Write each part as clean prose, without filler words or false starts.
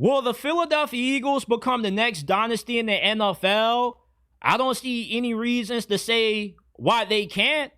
Will the Philadelphia Eagles become the next dynasty in the NFL? I don't see any reasons to say why they can't.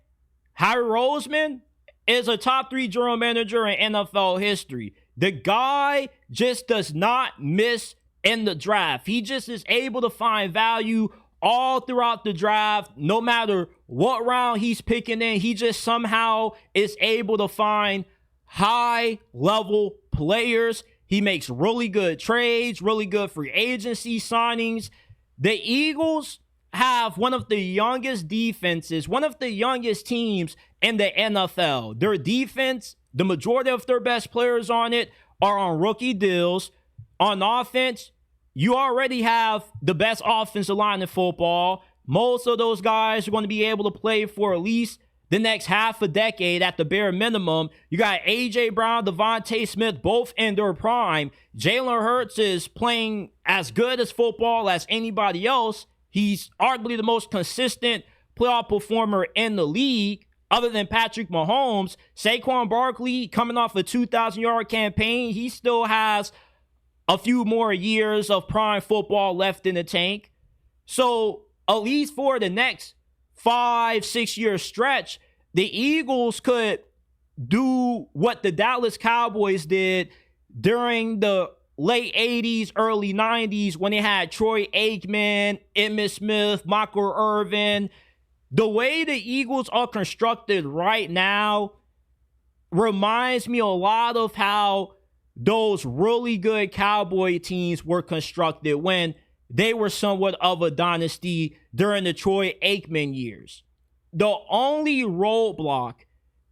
Harry Roseman is a top 3 general manager in NFL history. The guy just does not miss in the draft. He just is able to find value all throughout the draft. No matter what round he's picking in, he just somehow is able to find high-level players. He makes really good trades, really good free agency signings. The Eagles have one of the youngest defenses, one of the youngest teams in the NFL. Their defense, the majority of their best players on it are on rookie deals. On offense, you already have the best offensive line in football. Most of those guys are going to be able to play for at least the next half a decade at the bare minimum. You got A.J. Brown, Devontae Smith, both in their prime. Jalen Hurts is playing as good as football as anybody else. He's arguably the most consistent playoff performer in the league, other than Patrick Mahomes. Saquon Barkley, coming off a 2,000-yard campaign, he still has a few more years of prime football left in the tank. So, at least for the next 5-6 year stretch, the Eagles could do what the Dallas Cowboys did during the late 80s, early 90s when they had Troy Aikman, Emmitt Smith, Michael Irvin. The way the Eagles are constructed right now reminds me a lot of how those really good Cowboy teams were constructed when they were somewhat of a dynasty during the Troy Aikman years. The only roadblock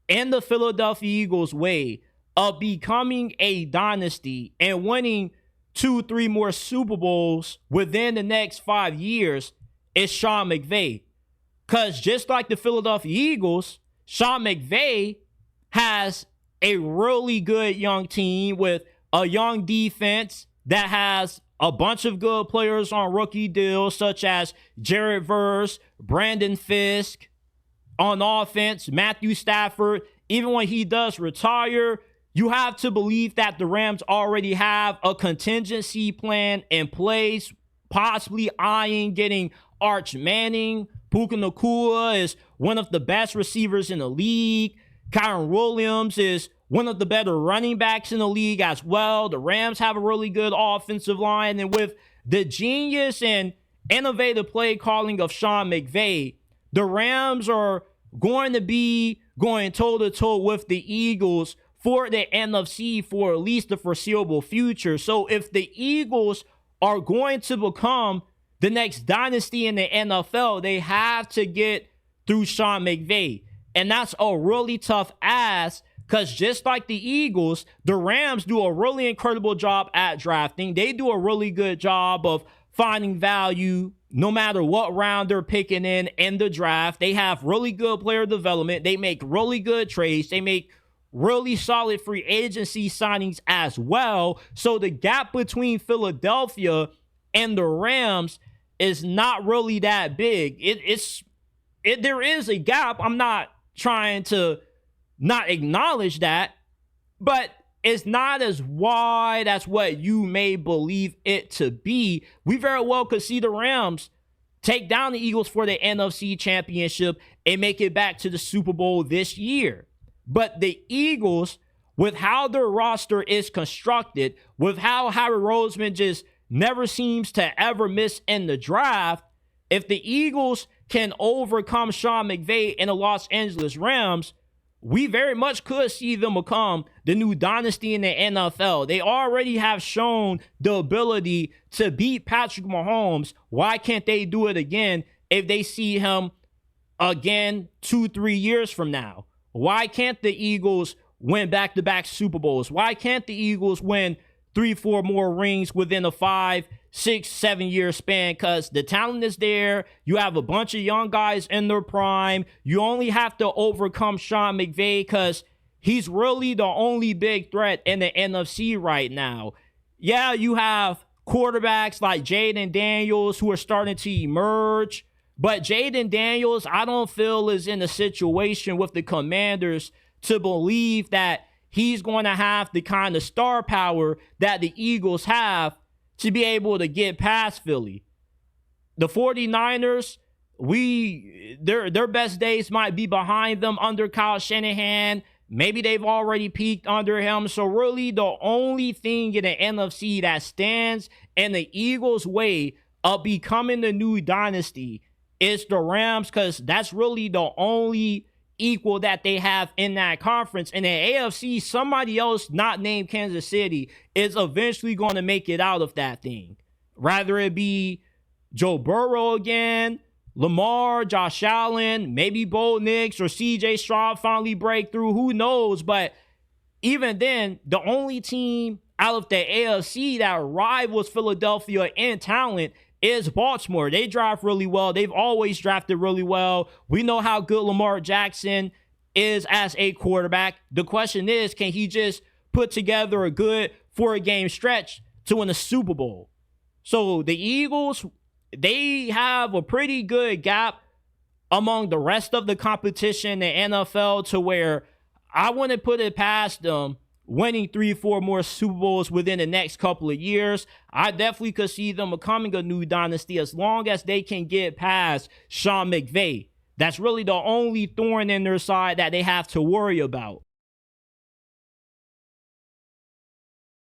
in the Philadelphia Eagles' way of becoming a dynasty and winning 2-3 more Super Bowls within the next 5 years is Sean McVay. Because just like the Philadelphia Eagles, Sean McVay has a really good young team with a young defense that has a bunch of good players on rookie deals, such as Jared Verse, Brandon Fisk. On offense, Matthew Stafford. Even when he does retire, you have to believe that the Rams already have a contingency plan in place, possibly eyeing getting Arch Manning. Puka Nacua is one of the best receivers in the league. Kyron Williams is one of the better running backs in the league as well. The Rams have a really good offensive line. And with the genius and innovative play calling of Sean McVay, the Rams are going to be going toe-to-toe with the Eagles for the NFC for at least the foreseeable future. So if the Eagles are going to become the next dynasty in the NFL, they have to get through Sean McVay. And that's a really tough ask because just like the Eagles, the Rams do a really incredible job at drafting. They do a really good job of finding value no matter what round they're picking in the draft. They have really good player development. They make really good trades. They make really solid free agency signings as well. So the gap between Philadelphia and the Rams is not really that big. There is a gap. I'm not trying to not acknowledge that, but it's not as wide as what you may believe it to be. We very well could see the Rams take down the Eagles for the NFC Championship and make it back to the Super Bowl this year. But the Eagles, with how their roster is constructed, with how Harry Roseman just never seems to ever miss in the draft, if the Eagles can overcome Sean McVay and the Los Angeles Rams, we very much could see them become the new dynasty in the NFL. They already have shown the ability to beat Patrick Mahomes. Why can't they do it again if they see him again 2-3 years from now? Why can't the Eagles win back-to-back Super Bowls? Why can't the Eagles win 3-4 more rings within a 5, 6, 7 year span? Because the talent is there. You have a bunch of young guys in their prime. You only have to overcome Sean McVay because he's really the only big threat in the NFC right now. Yeah, you have quarterbacks like Jaden Daniels who are starting to emerge. But Jaden Daniels, I don't feel is in a situation with the Commanders to believe that he's going to have the kind of star power that the Eagles have to be able to get past Philly. The 49ers, their best days might be behind them under Kyle Shanahan. Maybe they've already peaked under him. So really the only thing in the NFC that stands in the Eagles' way of becoming the new dynasty is the Rams, because that's really the only equal that they have in that conference. In the AFC, somebody else not named Kansas City is eventually going to make it out of that thing. Rather it be Joe Burrow again, Lamar, Josh Allen, maybe Bo Nix or CJ Stroud finally break through. Who knows? But even then, the only team out of the AFC that rivals Philadelphia in talent is Baltimore. They draft really well. They've always drafted really well. We know how good Lamar Jackson is as a quarterback. The question is, can he just put together a good 4-game stretch to win a Super Bowl? So the Eagles, they have a pretty good gap among the rest of the competition in the NFL to where I wouldn't put it past them winning 3-4 more Super Bowls within the next couple of years. I definitely could see them becoming a new dynasty as long as they can get past Sean McVay. That's really the only thorn in their side that they have to worry about.